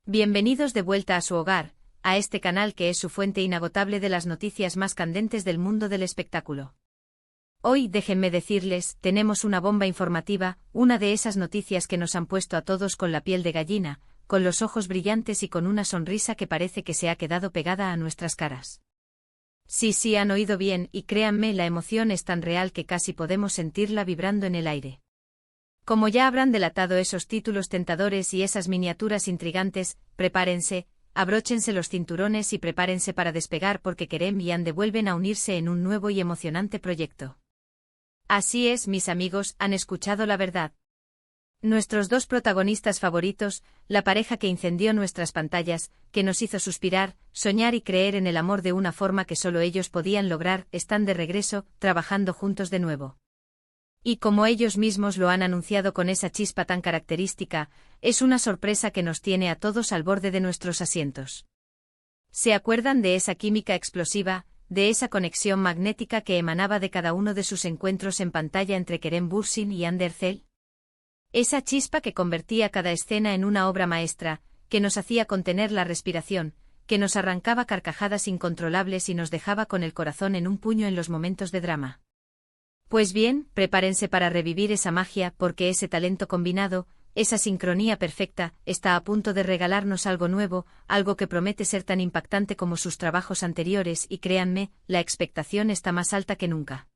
Bienvenidos de vuelta a su hogar, a este canal que es su fuente inagotable de las noticias más candentes del mundo del espectáculo. Hoy, déjenme decirles, tenemos una bomba informativa, una de esas noticias que nos han puesto a todos con la piel de gallina, con los ojos brillantes y con una sonrisa que parece que se ha quedado pegada a nuestras caras. Sí, han oído bien, y créanme, la emoción es tan real que casi podemos sentirla vibrando en el aire. Como ya habrán delatado esos títulos tentadores y esas miniaturas intrigantes, prepárense, abróchense los cinturones y prepárense para despegar porque Kerem y Anne vuelven a unirse en un nuevo y emocionante proyecto. Así es, mis amigos, han escuchado la verdad. Nuestros dos protagonistas favoritos, la pareja que incendió nuestras pantallas, que nos hizo suspirar, soñar y creer en el amor de una forma que solo ellos podían lograr, están de regreso, trabajando juntos de nuevo. Y como ellos mismos lo han anunciado con esa chispa tan característica, es una sorpresa que nos tiene a todos al borde de nuestros asientos. ¿Se acuerdan de esa química explosiva, de esa conexión magnética que emanaba de cada uno de sus encuentros en pantalla entre Kerem Bürsin y Hande Erçel? Esa chispa que convertía cada escena en una obra maestra, que nos hacía contener la respiración, que nos arrancaba carcajadas incontrolables y nos dejaba con el corazón en un puño en los momentos de drama. Pues bien, prepárense para revivir esa magia porque ese talento combinado, esa sincronía perfecta, está a punto de regalarnos algo nuevo, algo que promete ser tan impactante como sus trabajos anteriores y créanme, la expectación está más alta que nunca.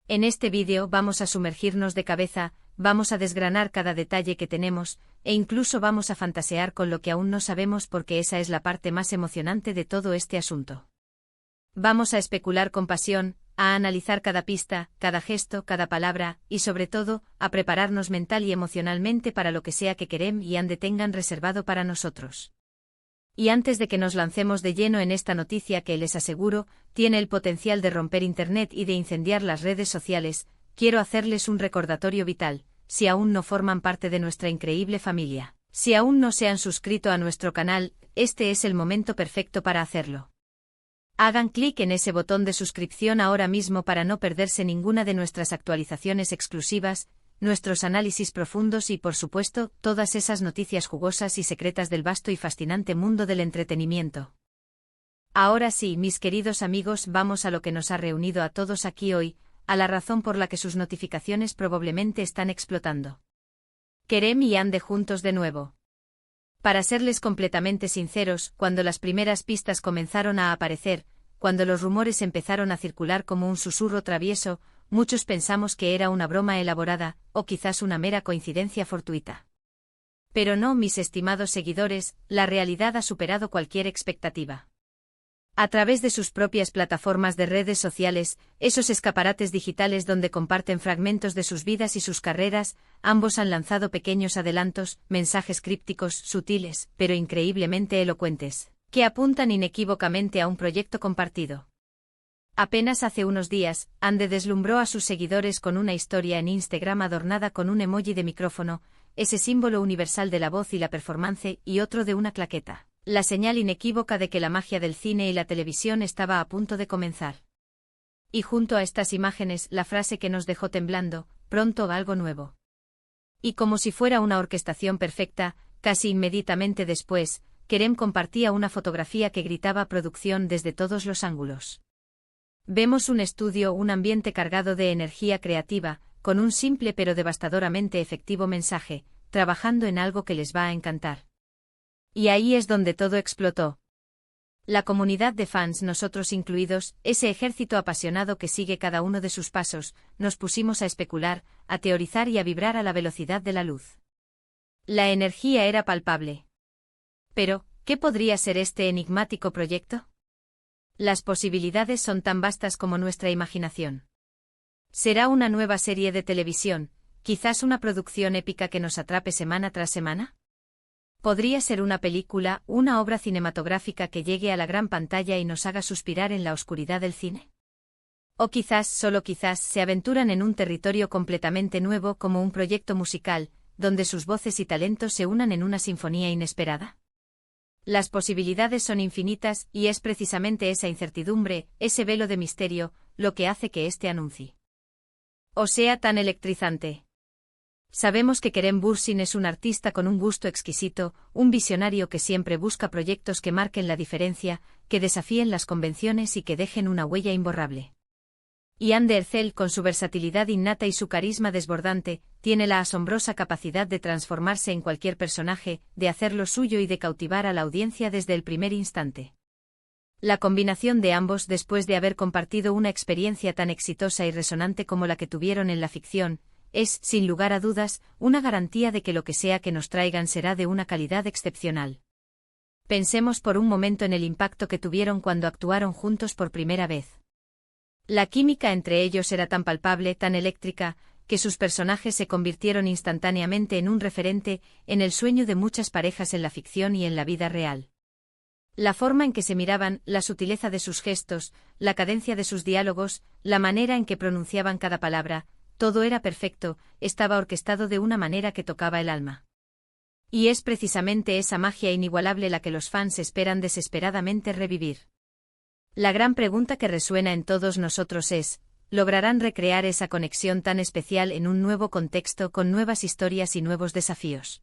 En este vídeo vamos a sumergirnos de cabeza, vamos a desgranar cada detalle que tenemos, e incluso vamos a fantasear con lo que aún no sabemos porque esa es la parte más emocionante de todo este asunto. Vamos a especular con pasión, a analizar cada pista, cada gesto, cada palabra, y sobre todo, a prepararnos mental y emocionalmente para lo que sea que Kerem y Hande tengan reservado para nosotros. Y antes de que nos lancemos de lleno en esta noticia que les aseguro, tiene el potencial de romper Internet y de incendiar las redes sociales, quiero hacerles un recordatorio vital, si aún no forman parte de nuestra increíble familia, si aún no se han suscrito a nuestro canal, este es el momento perfecto para hacerlo. Hagan clic en ese botón de suscripción ahora mismo para no perderse ninguna de nuestras actualizaciones exclusivas, nuestros análisis profundos y, por supuesto, todas esas noticias jugosas y secretas del vasto y fascinante mundo del entretenimiento. Ahora sí, mis queridos amigos, vamos a lo que nos ha reunido a todos aquí hoy, a la razón por la que sus notificaciones probablemente están explotando. Kerem y Hande juntos de nuevo. Para serles completamente sinceros, cuando las primeras pistas comenzaron a aparecer, cuando los rumores empezaron a circular como un susurro travieso, muchos pensamos que era una broma elaborada, o quizás una mera coincidencia fortuita. Pero no, mis estimados seguidores, la realidad ha superado cualquier expectativa. A través de sus propias plataformas de redes sociales, esos escaparates digitales donde comparten fragmentos de sus vidas y sus carreras, ambos han lanzado pequeños adelantos, mensajes crípticos, sutiles, pero increíblemente elocuentes, que apuntan inequívocamente a un proyecto compartido. Apenas hace unos días, Hande deslumbró a sus seguidores con una historia en Instagram adornada con un emoji de micrófono, ese símbolo universal de la voz y la performance, y otro de una claqueta. La señal inequívoca de que la magia del cine y la televisión estaba a punto de comenzar. Y junto a estas imágenes, la frase que nos dejó temblando, pronto algo nuevo. Y como si fuera una orquestación perfecta, casi inmediatamente después, Kerem compartía una fotografía que gritaba producción desde todos los ángulos. Vemos un estudio, un ambiente cargado de energía creativa, con un simple pero devastadoramente efectivo mensaje, trabajando en algo que les va a encantar. Y ahí es donde todo explotó. La comunidad de fans, nosotros incluidos, ese ejército apasionado que sigue cada uno de sus pasos, nos pusimos a especular, a teorizar y a vibrar a la velocidad de la luz. La energía era palpable. Pero, ¿qué podría ser este enigmático proyecto? Las posibilidades son tan vastas como nuestra imaginación. ¿Será una nueva serie de televisión, quizás una producción épica que nos atrape semana tras semana? ¿Podría ser una película, una obra cinematográfica que llegue a la gran pantalla y nos haga suspirar en la oscuridad del cine? O quizás, solo quizás, se aventuran en un territorio completamente nuevo como un proyecto musical, donde sus voces y talentos se unan en una sinfonía inesperada. Las posibilidades son infinitas y es precisamente esa incertidumbre, ese velo de misterio, lo que hace que este anuncio o sea tan electrizante. Sabemos que Kerem Bürsin es un artista con un gusto exquisito, un visionario que siempre busca proyectos que marquen la diferencia, que desafíen las convenciones y que dejen una huella imborrable. Y Hande Erçel, con su versatilidad innata y su carisma desbordante, tiene la asombrosa capacidad de transformarse en cualquier personaje, de hacerlo suyo y de cautivar a la audiencia desde el primer instante. La combinación de ambos, después de haber compartido una experiencia tan exitosa y resonante como la que tuvieron en la ficción, es, sin lugar a dudas, una garantía de que lo que sea que nos traigan será de una calidad excepcional. Pensemos por un momento en el impacto que tuvieron cuando actuaron juntos por primera vez. La química entre ellos era tan palpable, tan eléctrica, que sus personajes se convirtieron instantáneamente en un referente, en el sueño de muchas parejas en la ficción y en la vida real. La forma en que se miraban, la sutileza de sus gestos, la cadencia de sus diálogos, la manera en que pronunciaban cada palabra, todo era perfecto, estaba orquestado de una manera que tocaba el alma. Y es precisamente esa magia inigualable la que los fans esperan desesperadamente revivir. La gran pregunta que resuena en todos nosotros es, ¿lograrán recrear esa conexión tan especial en un nuevo contexto con nuevas historias y nuevos desafíos?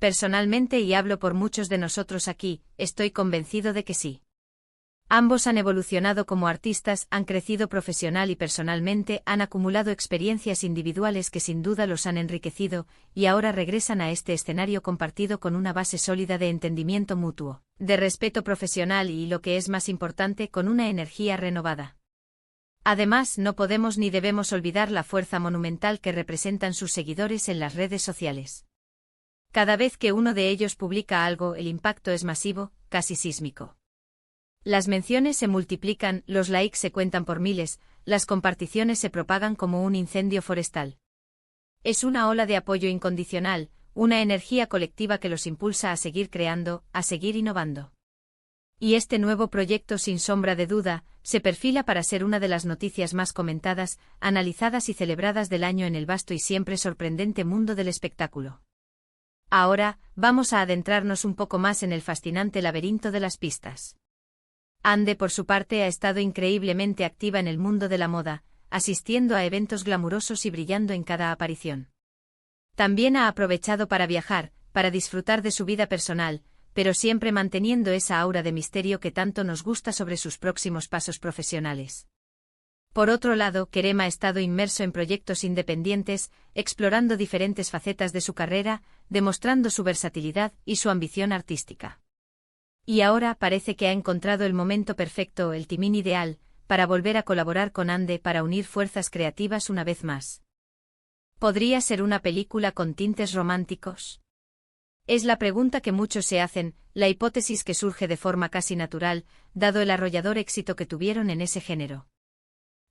Personalmente, y hablo por muchos de nosotros aquí, estoy convencido de que sí. Ambos han evolucionado como artistas, han crecido profesional y personalmente, han acumulado experiencias individuales que sin duda los han enriquecido, y ahora regresan a este escenario compartido con una base sólida de entendimiento mutuo, de respeto profesional y, lo que es más importante, con una energía renovada. Además, no podemos ni debemos olvidar la fuerza monumental que representan sus seguidores en las redes sociales. Cada vez que uno de ellos publica algo, el impacto es masivo, casi sísmico. Las menciones se multiplican, los likes se cuentan por miles, las comparticiones se propagan como un incendio forestal. Es una ola de apoyo incondicional, una energía colectiva que los impulsa a seguir creando, a seguir innovando. Y este nuevo proyecto, sin sombra de duda, se perfila para ser una de las noticias más comentadas, analizadas y celebradas del año en el vasto y siempre sorprendente mundo del espectáculo. Ahora, vamos a adentrarnos un poco más en el fascinante laberinto de las pistas. Hande, por su parte, ha estado increíblemente activa en el mundo de la moda, asistiendo a eventos glamurosos y brillando en cada aparición. También ha aprovechado para viajar, para disfrutar de su vida personal, pero siempre manteniendo esa aura de misterio que tanto nos gusta sobre sus próximos pasos profesionales. Por otro lado, Kerem ha estado inmerso en proyectos independientes, explorando diferentes facetas de su carrera, demostrando su versatilidad y su ambición artística. Y ahora parece que ha encontrado el momento perfecto, el timing ideal, para volver a colaborar con Hande, para unir fuerzas creativas una vez más. ¿Podría ser una película con tintes románticos? Es la pregunta que muchos se hacen, la hipótesis que surge de forma casi natural, dado el arrollador éxito que tuvieron en ese género.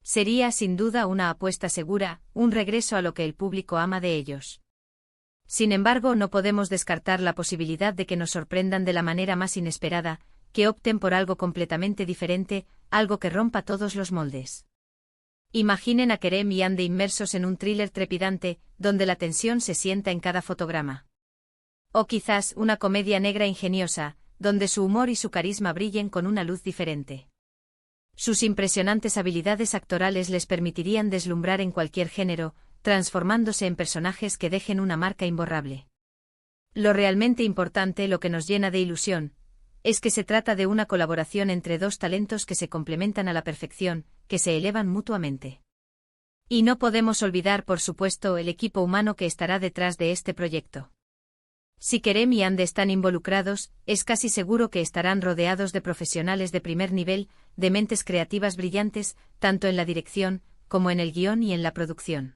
Sería sin duda una apuesta segura, un regreso a lo que el público ama de ellos. Sin embargo, no podemos descartar la posibilidad de que nos sorprendan de la manera más inesperada, que opten por algo completamente diferente, algo que rompa todos los moldes. Imaginen a Kerem y Hande inmersos en un thriller trepidante, donde la tensión se sienta en cada fotograma. O quizás una comedia negra ingeniosa, donde su humor y su carisma brillen con una luz diferente. Sus impresionantes habilidades actorales les permitirían deslumbrar en cualquier género, transformándose en personajes que dejen una marca imborrable. Lo realmente importante, lo que nos llena de ilusión, es que se trata de una colaboración entre dos talentos que se complementan a la perfección, que se elevan mutuamente. Y no podemos olvidar, por supuesto, el equipo humano que estará detrás de este proyecto. Si Kerem y Hande están involucrados, es casi seguro que estarán rodeados de profesionales de primer nivel, de mentes creativas brillantes, tanto en la dirección, como en el guión y en la producción.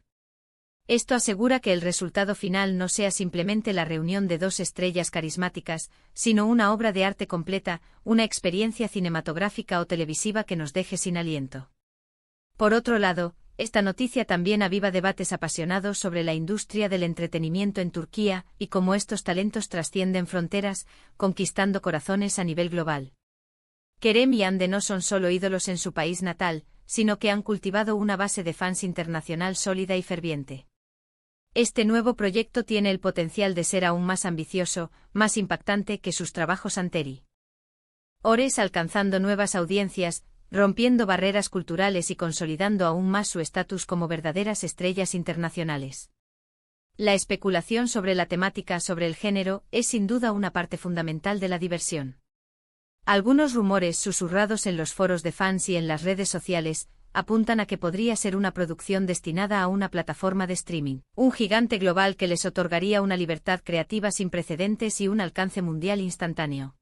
Esto asegura que el resultado final no sea simplemente la reunión de dos estrellas carismáticas, sino una obra de arte completa, una experiencia cinematográfica o televisiva que nos deje sin aliento. Por otro lado, esta noticia también aviva debates apasionados sobre la industria del entretenimiento en Turquía y cómo estos talentos trascienden fronteras, conquistando corazones a nivel global. Kerem y Hande no son solo ídolos en su país natal, sino que han cultivado una base de fans internacional sólida y ferviente. Este nuevo proyecto tiene el potencial de ser aún más ambicioso, más impactante que sus trabajos anteriores, alcanzando nuevas audiencias, rompiendo barreras culturales y consolidando aún más su estatus como verdaderas estrellas internacionales. La especulación sobre la temática sobre el género es sin duda una parte fundamental de la diversión. Algunos rumores susurrados en los foros de fans y en las redes sociales apuntan a que podría ser una producción destinada a una plataforma de streaming, un gigante global que les otorgaría una libertad creativa sin precedentes y un alcance mundial instantáneo.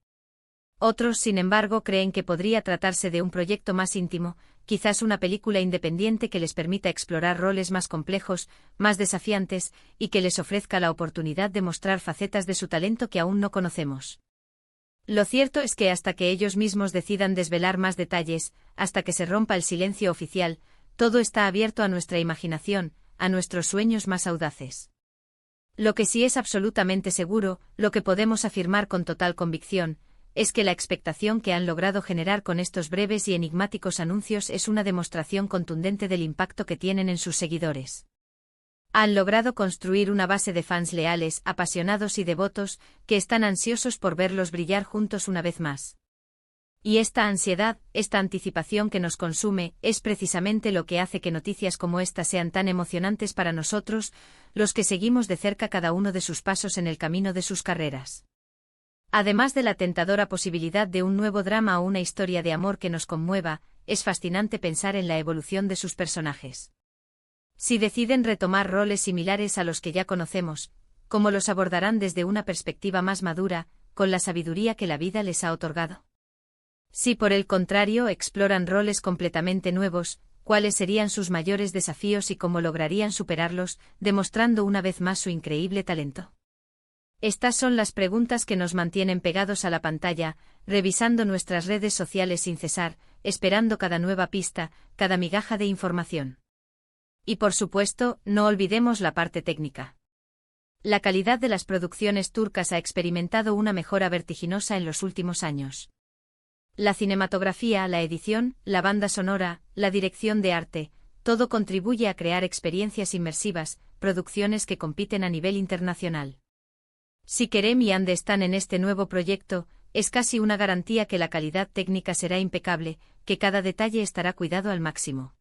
Otros, sin embargo, creen que podría tratarse de un proyecto más íntimo, quizás una película independiente que les permita explorar roles más complejos, más desafiantes, y que les ofrezca la oportunidad de mostrar facetas de su talento que aún no conocemos. Lo cierto es que hasta que ellos mismos decidan desvelar más detalles, hasta que se rompa el silencio oficial, todo está abierto a nuestra imaginación, a nuestros sueños más audaces. Lo que sí es absolutamente seguro, lo que podemos afirmar con total convicción, es que la expectación que han logrado generar con estos breves y enigmáticos anuncios es una demostración contundente del impacto que tienen en sus seguidores. Han logrado construir una base de fans leales, apasionados y devotos, que están ansiosos por verlos brillar juntos una vez más. Y esta ansiedad, esta anticipación que nos consume, es precisamente lo que hace que noticias como esta sean tan emocionantes para nosotros, los que seguimos de cerca cada uno de sus pasos en el camino de sus carreras. Además de la tentadora posibilidad de un nuevo drama o una historia de amor que nos conmueva, es fascinante pensar en la evolución de sus personajes. Si deciden retomar roles similares a los que ya conocemos, ¿cómo los abordarán desde una perspectiva más madura, con la sabiduría que la vida les ha otorgado? Si por el contrario exploran roles completamente nuevos, ¿cuáles serían sus mayores desafíos y cómo lograrían superarlos, demostrando una vez más su increíble talento? Estas son las preguntas que nos mantienen pegados a la pantalla, revisando nuestras redes sociales sin cesar, esperando cada nueva pista, cada migaja de información. Y por supuesto, no olvidemos la parte técnica. La calidad de las producciones turcas ha experimentado una mejora vertiginosa en los últimos años. La cinematografía, la edición, la banda sonora, la dirección de arte, todo contribuye a crear experiencias inmersivas, producciones que compiten a nivel internacional. Si Kerem y Hande están en este nuevo proyecto, es casi una garantía que la calidad técnica será impecable, que cada detalle estará cuidado al máximo.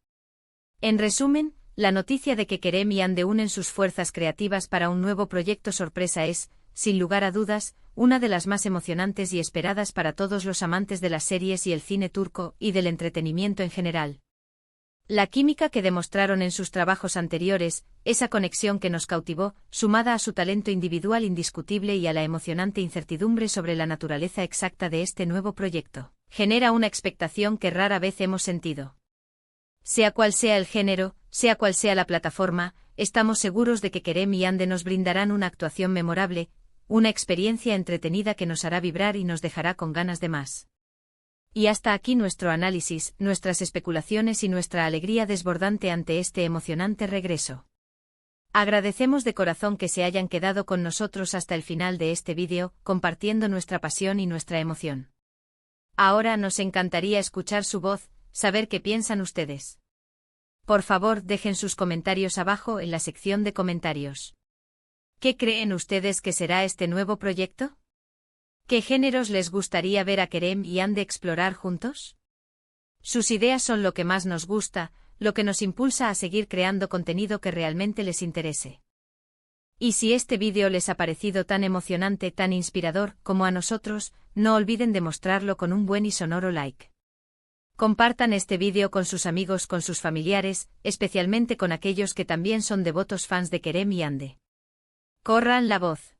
En resumen, la noticia de que Kerem y Hande unen sus fuerzas creativas para un nuevo proyecto sorpresa es, sin lugar a dudas, una de las más emocionantes y esperadas para todos los amantes de las series y el cine turco y del entretenimiento en general. La química que demostraron en sus trabajos anteriores, esa conexión que nos cautivó, sumada a su talento individual indiscutible y a la emocionante incertidumbre sobre la naturaleza exacta de este nuevo proyecto, genera una expectación que rara vez hemos sentido. Sea cual sea el género, sea cual sea la plataforma, estamos seguros de que Kerem y Hande nos brindarán una actuación memorable, una experiencia entretenida que nos hará vibrar y nos dejará con ganas de más. Y hasta aquí nuestro análisis, nuestras especulaciones y nuestra alegría desbordante ante este emocionante regreso. Agradecemos de corazón que se hayan quedado con nosotros hasta el final de este vídeo, compartiendo nuestra pasión y nuestra emoción. Ahora nos encantaría escuchar su voz, saber qué piensan ustedes. Por favor, dejen sus comentarios abajo en la sección de comentarios. ¿Qué creen ustedes que será este nuevo proyecto? ¿Qué géneros les gustaría ver a Kerem y Hande explorar juntos? Sus ideas son lo que más nos gusta, lo que nos impulsa a seguir creando contenido que realmente les interese. Y si este vídeo les ha parecido tan emocionante, tan inspirador, como a nosotros, no olviden demostrarlo con un buen y sonoro like. Compartan este vídeo con sus amigos, con sus familiares, especialmente con aquellos que también son devotos fans de Kerem y Hande. Corran la voz.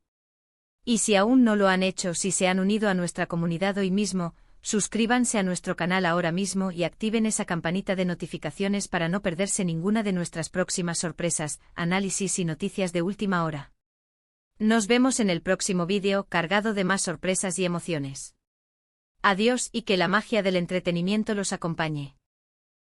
Y si aún no lo han hecho, si se han unido a nuestra comunidad hoy mismo, suscríbanse a nuestro canal ahora mismo y activen esa campanita de notificaciones para no perderse ninguna de nuestras próximas sorpresas, análisis y noticias de última hora. Nos vemos en el próximo vídeo cargado de más sorpresas y emociones. Adiós y que la magia del entretenimiento los acompañe.